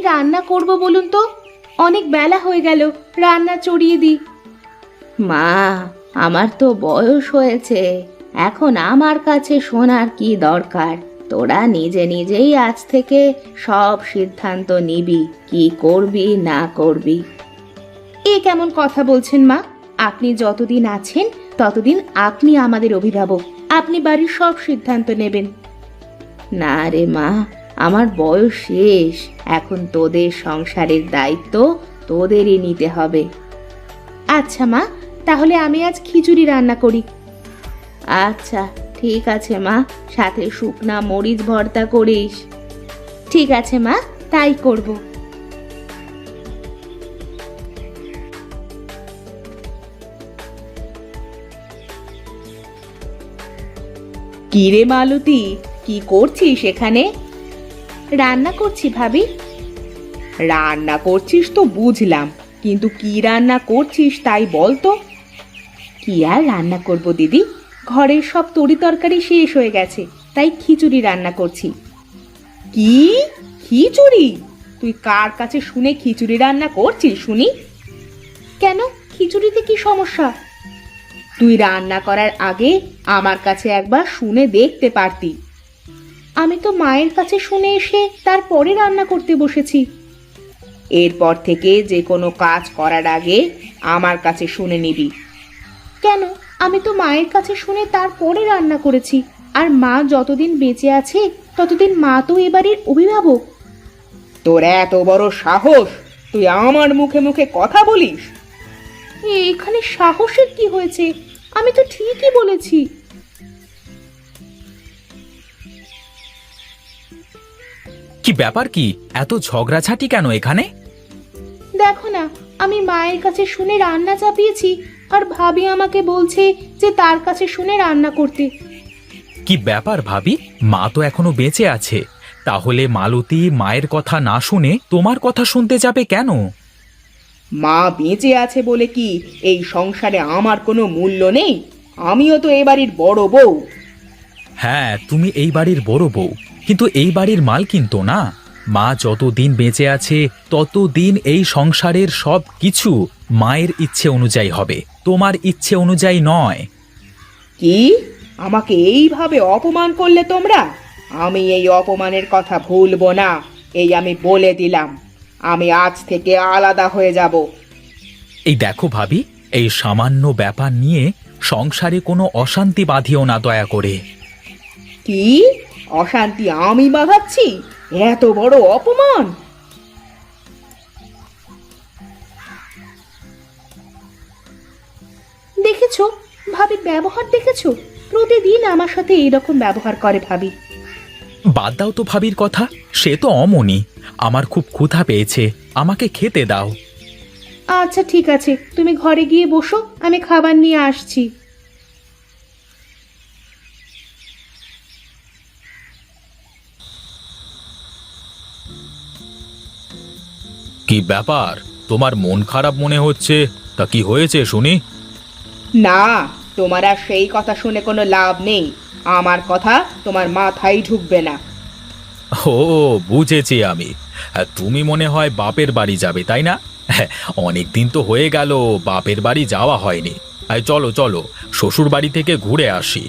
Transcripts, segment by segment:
রান্না করব বলুন তো? অনেক বেলা হয়ে গেল, রান্না চড়িয়ে দিই। মা, আমার তো বয়স হয়েছে, এখন আমার কাছে শোনার কি দরকার? তোরা নিজে নিজেই আজ থেকে সব সিদ্ধান্ত নিবি, কি করবি না করবি। এ কেমন কথা বলছেন মা? আপনি যতদিন আছেন ততদিন আপনি আমাদের অভিভাবক, আপনি বাড়ির সব সিদ্ধান্ত নেবেন। না রে মা, আমার বয়স শেষ, এখন তোদের সংসারের দায়িত্ব তোদেরই নিতে হবে। আচ্ছা মা, তাহলে আমি আজ খিচুড়ি রান্না করি। আচ্ছা ঠিক আছে মা, সাথে শুকনা মরিচ ভর্তা করিস। ঠিক আছে মা, তাই করব। কি রে মালতী, কি করছিস এখানে? রান্না করছি ভাবি। রান্না করছিস তো বুঝলাম, কিন্তু কি রান্না করছিস তাই বল তো। কি আর রান্না করব দিদি, ঘরের সব তরি তরকারি শেষ হয়ে গেছে, তাই খিচুড়ি রান্না করছি। কি খিচুড়ি? তুই কার কাছে শুনে খিচুড়ি রান্না করছিস শুনি? কেন, খিচুড়িতে কি সমস্যা? তুই রান্না করার আগে আমার কাছে একবার শুনে দেখতে পারতি। আমি তো মায়ের কাছে শুনে এসে তারপরে রান্না করতে বসেছি। এরপর থেকে যে কোনো কাজ করার আগে আমার কাছে শুনে নিবি। কেন, আমি তো মায়ের কাছে শুনে তারপরে রান্না করেছি, আর মা যতদিন বেঁচে আছে ততদিন মা তো এ বাড়ির অভিভাবক। তোর এত বড় সাহস, তুই আমার মুখে মুখে কথা বলিস? এখানে সাহসের কি হয়েছে? আমি তো ঠিকই বলেছি। কি ব্যাপার, কি এত ঝগড়াঝাটি কেন এখানে? দেখো না, আমি মায়ের কাছে শুনে রান্না চাপিয়েছি, আর ভাবি আমাকে বলছে যে তার কাছে শুনে রান্না করতে। কি ব্যাপার ভাবি, মা তো এখনো বেঁচে আছে, তাহলে মালতী মায়ের কথা না শুনে তোমার কথা শুনতে যাবে কেন? মা বেঁচে আছে বলে কি এই সংসারে আমার কোনো মূল্য নেই? আমিও তো এ বাড়ির বড় বউ। হ্যাঁ, তুমি এই বাড়ির বড় বউ, কিন্তু এই বাড়ির মালকিন তো না। মা যতদিন বেঁচে আছে ততদিন এই সংসারের সব কিছু মায়ের ইচ্ছে অনুযায়ী হবে, তোমার ইচ্ছে অনুযায়ী নয়। কি, আমাকে এইভাবে অপমান করলে তোমরা? আমি এই অপমানের কথা ভুলবো না, এই আমি বলে দিলাম। আমি আজ থেকে আলাদা হয়ে যাব। এই দেখো ভাবি, এই সামান্য ব্যাপার নিয়ে সংসারে কোনো অশান্তি বাঁধিও না দয়া করে। কি অশান্তি আমি বাঁধাচ্ছি? এত বড় অপমান! দেখেছো ভাবির ব্যবহার, দেখেছো? প্রতিদিন আমার সাথে এইরকম ব্যবহার করে ভাবি। বাদ দাও তো ভাবির কথা, সে তো অমনি। আমার খুব ক্ষুধা পেয়েছে, আমাকে খেতে দাও। আচ্ছা ঠিক আছে, তুমি ঘরে গিয়ে বসো, আমি খাবার নিয়ে আসছি। কি ব্যাপার, তোমার মন খারাপ মনে হচ্ছে? তা কি হয়েছে শুনি? না, তোমার আর সেই কথা শুনে কোনো লাভ নেই। আমার কথা তোমার মাথায় ঢুকবে না। ও, বুঝেছি আমি। তুমি মনে হয় বাপের বাড়ি যাবে, তাই না? অনেক দিন তো হয়ে গেল বাপের বাড়ি যাওয়া হয়নি। চলো চলো, শ্বশুর বাড়ি থেকে ঘুরে আসি।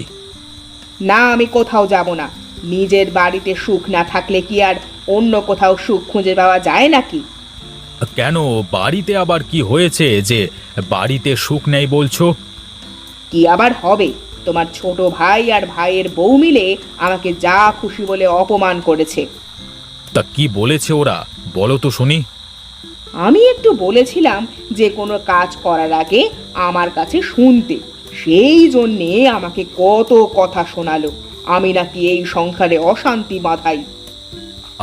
না, আমি কোথাও যাব না। নিজের বাড়িতে সুখ না থাকলে কি আর অন্য কোথাও সুখ খুঁজে পাওয়া যায় নাকি? কেন, বাড়িতে আবার কি হয়েছে যে বাড়িতে সুখ নেই বলছো? কি আবার হবে? তোমার ছোট ভাই আর ভাইয়ের বউ মিলে আমাকে যা খুশি বলে অপমান করেছে। তা কি বলেছে ওরা, বলো তো শুনি। আমি একটু বলেছিলাম যে কোনো কাজ করার আগে আমার কাছে শুনতে, সেই জন্যে আমাকে কত কথা শোনালো। আমি নাকি এই সংসারে অশান্তি বাঁধাই।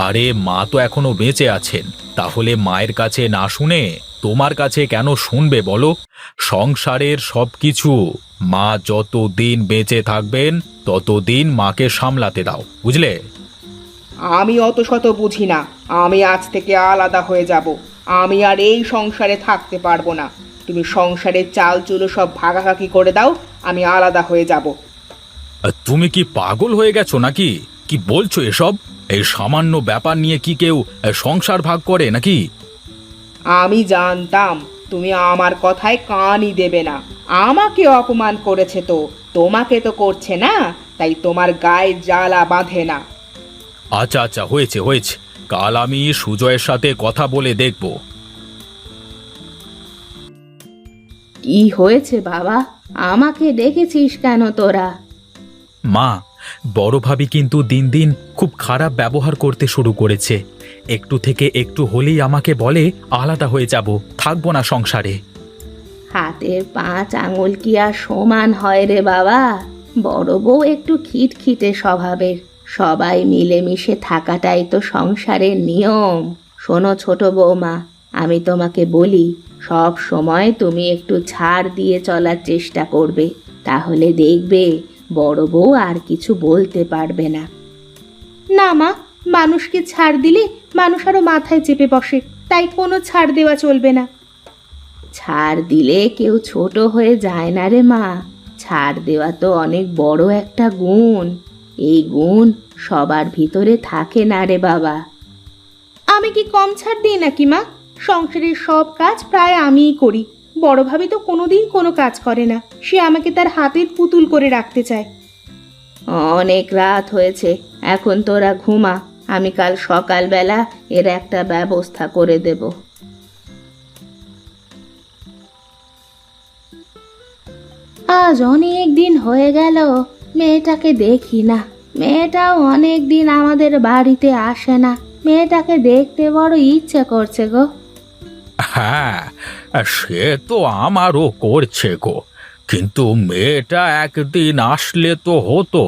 আরে মা তো এখনো বেঁচে আছেন, তাহলে মায়ের কাছে না শুনে তোমার কাছে কেন শুনবে বলো? সংসারের সবকিছু মা যতদিন বেঁচে থাকবেন ততদিন মাকে সামলাতে দাও, বুঝলে? আমি অত শত বুঝি না। আমি আজ থেকে আলাদা হয়ে যাব। আমি আর এই সংসারে থাকতে পারবো না। তুমি সংসারের চাল চুলো সব ভাগাভাগি করে দাও, আমি আলাদা হয়ে যাব। তুমি কি পাগল হয়ে গেছো নাকি? কি বলছো এসব? এই সামান্য ব্যাপার নিয়ে কি কেউ সংসার ভাগ করে নাকি? আমি জানতাম তুমি আমার কথায় কানই দেবে না। আমাকে অপমান করেছে তো, তোমাকে তো করছে না, তাই তোমার গায়ে জ্বালা বাঁধে না। আচ্ছা আচ্ছা, হয়েছে হয়েছে, কাল আমি সুজয়ের সাথে কথা বলে দেখব। কি হয়েছে বাবা, আমাকে ডেকেছিস কেন তোরা? মা, বড় ভাবি কিন্তু দিন দিন খুব খারাপ ব্যবহার করতে শুরু করেছে। একটু থেকে একটু হলেই আমাকে বলে আলাদা হয়ে যাব, থাকবো না সংসারে। হাতের 5 আঙুল কি আর সমান হয় রে বাবা? বড় বউ একটু খিটখিটে স্বভাবের, সবাই মিলেমিশে থাকাটাই তো সংসারের নিয়ম। শোনো ছোট বৌমা, আমি তোমাকে বলি, সব সময় তুমি একটু ছাড় দিয়ে চলার চেষ্টা করবে, তাহলে দেখবে বড় বউ আর কিছু বলতে পারবে না। না মা, মানুষকে ছাড় দিলে মানুষ আরো মাথায় চেপে বসে, তাই কোনো ছাড় দেওয়া চলবে না। ছাড় দিলে কেউ ছোট হয়ে যায় না রে মা, ছাড় দেওয়া তো অনেক বড় একটা গুণ। এই গুণ সবার ভিতরে থাকে না রে বাবা। আমি কি কম ছাড় দিই নাকি মা? সংসারের সব কাজ প্রায় আমিই করি। বড় ভাবি তো কোনোদিন কোনো কাজ করে না, সে আমাকে তার হাতের পুতুল করে রাখতে চায়। অনেক রাত হয়েছে, এখন তোরা ঘুমা, আমি কাল সকালবেলা এর একটা ব্যবস্থা করে দেব। আজ অনেক দিন হয়ে গেল মেয়েটাকে দেখি না। মেয়েটাও অনেক দিন আমাদের বাড়িতে আসে না। মেয়েটাকে দেখতে বড় ইচ্ছে করছে গো। হ্যাঁ, সে তো আমারও করছে গো, কিন্তু মেয়েটা একদিন আসলে তো হতো।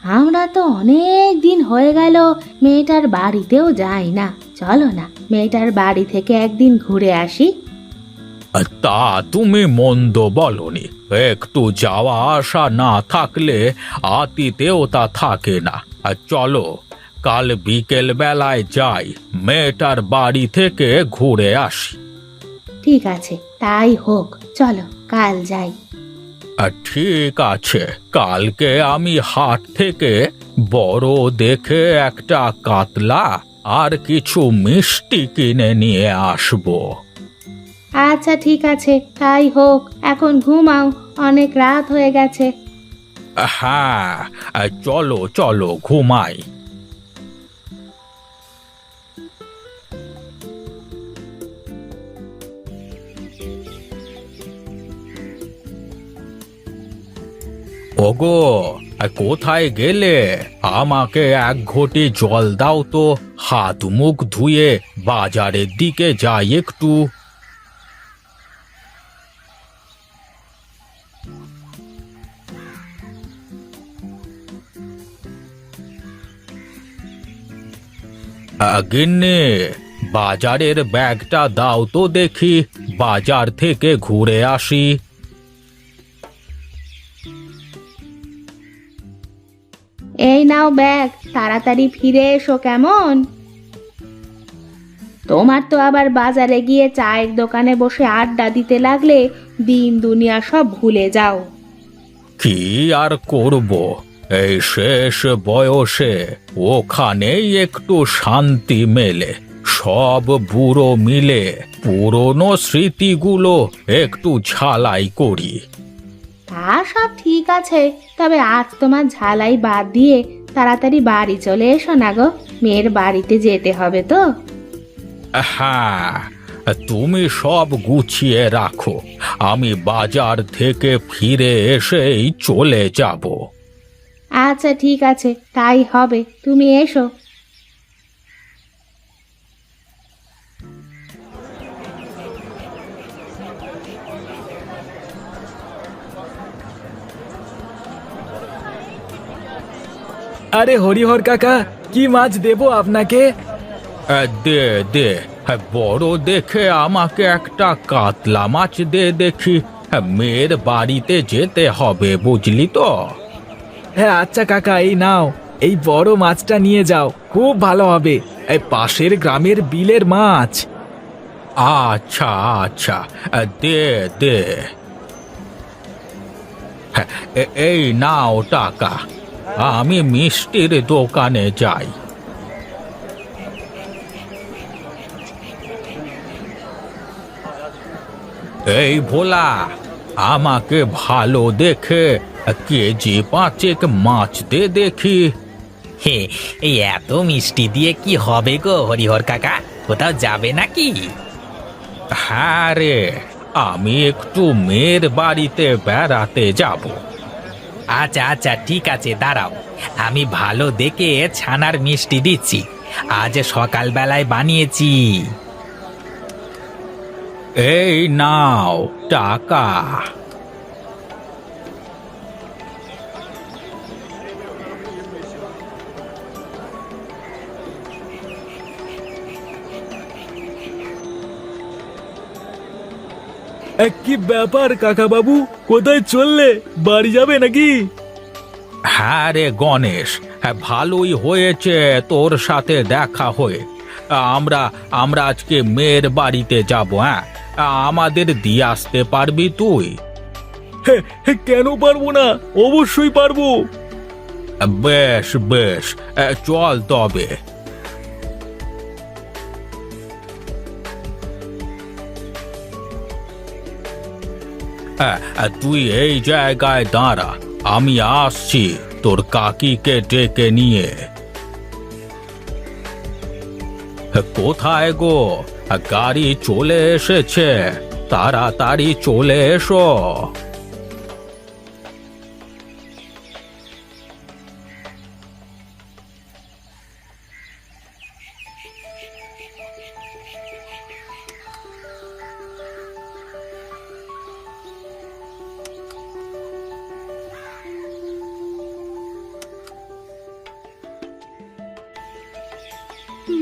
আমরা তো অনেক দিন হয়ে গেল মেয়েটার বাড়িতেও যাই না। চলো না, মেয়েটার বাড়ি থেকে একদিন ঘুরে আসি। তা তুমি মন্দ বলনি, একটু যাওয়া আসা না থাকলে আতিথেয়তা থাকে না। আর চলো, কাল বিকেল বেলায় যাই, মেয়েটার বাড়ি থেকে ঘুরে আসি। ঠিক আছে, তাই হোক, চলো কাল যাই। ঠিক আছে, কালকে আমি হাট থেকে বড় দেখে একটা কাতলা আর কিছু মিষ্টি কিনে নিয়ে আসবো। আচ্ছা ঠিক আছে, তাই হোক, এখন ঘুমাও, অনেক রাত হয়ে গেছে। হ্যাঁ, চলো চলো ঘুমাই। ওগো, কোথায় গেলে? আমাকে এক ঘটি জল দাও তো, হাত মুখ ধুয়ে বাজারের দিকে যাই একটু। গিন্নি, বাজারের ব্যাগটা দাও তো দেখি, বাজার থেকে ঘুরে আসি। এই নাও ব্যাগ, তাড়াতাড়ি ফিরে এসো কেমন? তোমার তো আবার বাজারে গিয়ে চায়ের দোকানে বসে আড্ডা দিতে লাগলে দিন দুনিয়া সব ভুলে যাও। কি আর করব, এই শেষ বয়সে ওখানেই একটু শান্তি মেলে। সব বুড়ো মিলে পুরনো স্মৃতিগুলো একটু ঝালাই করি। তা সব ঠিক আছে, তবে আজ তোমার ঝালাই বাদ দিয়ে তাড়াতাড়ি বাড়ি চলে এসো না গো, মেয়ের বাড়িতে যেতে হবে তো। হ্যাঁ, তুমি সব গুছিয়ে রাখো, আমি বাজার থেকে ফিরে এসেই চলে যাব। আচ্ছা ঠিক আছে, তাই হবে, তুমি এসো। আরে হরিহর কাকা, কি মাছ দেবো আপনাকে? দে দে, বড় দেখে আমাকে একটা কাতলা মাছ দে দেখি। মেয়ের বাড়িতে যেতে হবে, বুঝলি তো। হ্যাঁ আচ্ছা কাকা, এই নাও, এই বড় মাছটা নিয়ে যাও, খুব ভালো হবে, এই পাশের গ্রামের বিলের মাছ। আচ্ছা আচ্ছা, দে দে। এই নাও টাকা, আমি মিষ্টির দোকানে যাই। এই ভোলা, আমাকে ভালো দেখে কেজি 5 মাছ দে দেখি। হে, এই এত মিষ্টি দিয়ে কি হবে গো হরিহর কাকা? কোথাও যাবে নাকি? হ্যাঁ রে, আমি একটু মেয়ের বাড়িতে বেড়াতে যাব। আচ্ছা আচ্ছা, ঠিক আছে, দাঁড়াও, আমি ভালো দেখে ছানার মিষ্টি দিচ্ছি। আজ সকালবেলায় বানিয়েছি। এই নাও টাকা। কি ব্যাপার কাকা বাবু, কোথায় চললে? বাড়ি যাবে নাকি? হ্যাঁ রে গণেশ, হ্যাঁ ভালোই হয়েছে তোর সাথে দেখা হয়ে। আমরা আমরা আজকে মেয়ের বাড়িতে যাব। হ্যাঁ, আমাদের দিয়ে আসতে পারবি তুই? কেন পারবো না, অবশ্যই পারবো। বেশ বেশ, চল তবে। তুই এই জায়গায় দাঁড়া, আমি আসছি তোর কাকিকে ডেকে নিয়ে। কোথায় গো? গাড়ি চলে এসেছে, তাড়াতাড়ি চলে এসো।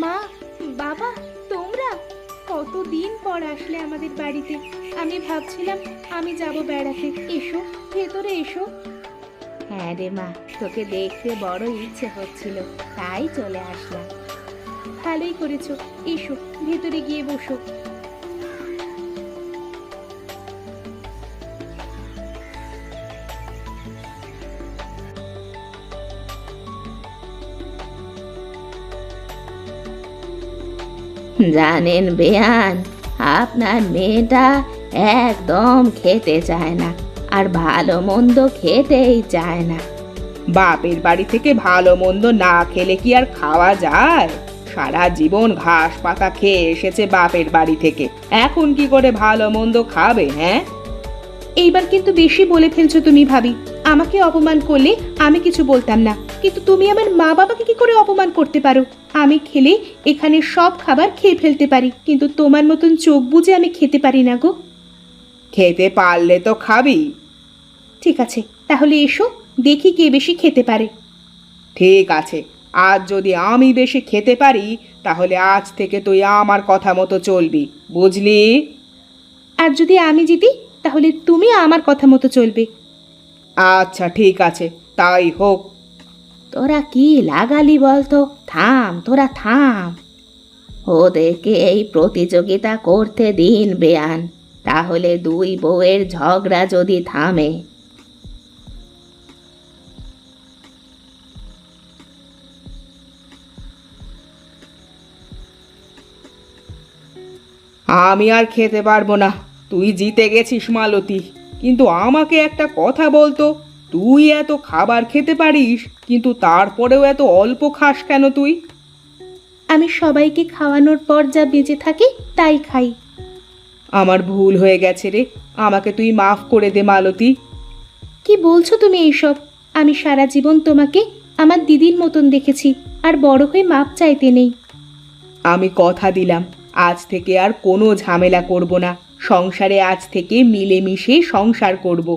মা, বাবা, তোমরা কতদিন পর আসলে আমাদের বাড়িতে। আমি ভাবছিলাম আমি যাব বেড়াতে। এসো, ভেতরে এসো। হ্যাঁ রে মা, তোকে দেখতে বড় ইচ্ছে হচ্ছিল, তাই চলে আসলাম। ভালোই করেছো, এসো ভেতরে গিয়ে বসো। জানেন বেয়ান, আপনার মেয়েটা একদম খেতে চায় না, আর ভালো মন্দ খেতেই চায় না। বাপের বাড়ি থেকে ভালো মন্দ না খেলে কি আর খাওয়া যায়? সারা জীবন ঘাস পাতা খেয়ে এসেছে বাপের বাড়ি থেকে, এখন কি করে ভালো মন্দ খাবে? হ্যাঁ, এইবার কিন্তু বেশি বলে ফেলছো তুমি ভাবি। আমাকে অপমান করলে আমি কিছু বলতাম না, কিন্তু তুমি আমার মা বাবাকে কি করে অপমান করতে পারো? আমি খেলে এখানে সব খাবার খেয়ে ফেলতে পারি, কিন্তু তোমার মতন চোখ বুজে আমি খেতে পারি না গো। খেতে পারলে তো খাবি। ঠিক আছে, তাহলে এসো, দেখি কে বেশি খেতে পারে। ঠিক আছে, আজ যদি আমি বেশি খেতে পারি, তাহলে আজ থেকে তুই আমার কথা মতো চলবি, বুঝলি? আর যদি আমি জিতি, তাহলে তুমি আমার কথা মতো চলবে। আচ্ছা ঠিক আছে, তাই হোক। তোরা কি লাগালি বলতো? থাম, তোরা থাম। ওদেরকে এই প্রতিযোগিতা করতে দিন বেয়ান, তাহলে দুই বউয়ের ঝগড়া যদি থামে। আমি আর খেতে পারবো না, তুই জিতে গেছিস মালতী। কিন্তু আমাকে একটা কথা বলতো, তুই এত খাবার খেতে পারিস, কিন্তু তারপরেও এত অল্প খাস কেন তুই? আমি সবাইকে খাওয়ানোর পর যা বেঁচে থাকে তাই খাই। আমার ভুল হয়ে গেছে রে, আমাকে তুই মাফ করে দে মালতী। কি বলছো তুমি এইসব? আমি সারা জীবন তোমাকে আমার দিদির মতন দেখেছি, আর বড় হয়ে মাপ চাইতে নেই। আমি কথা দিলাম, আজ থেকে আর কোনো ঝামেলা করব না, সংসারে আজ থেকে মিলেমিশে সংসার করব।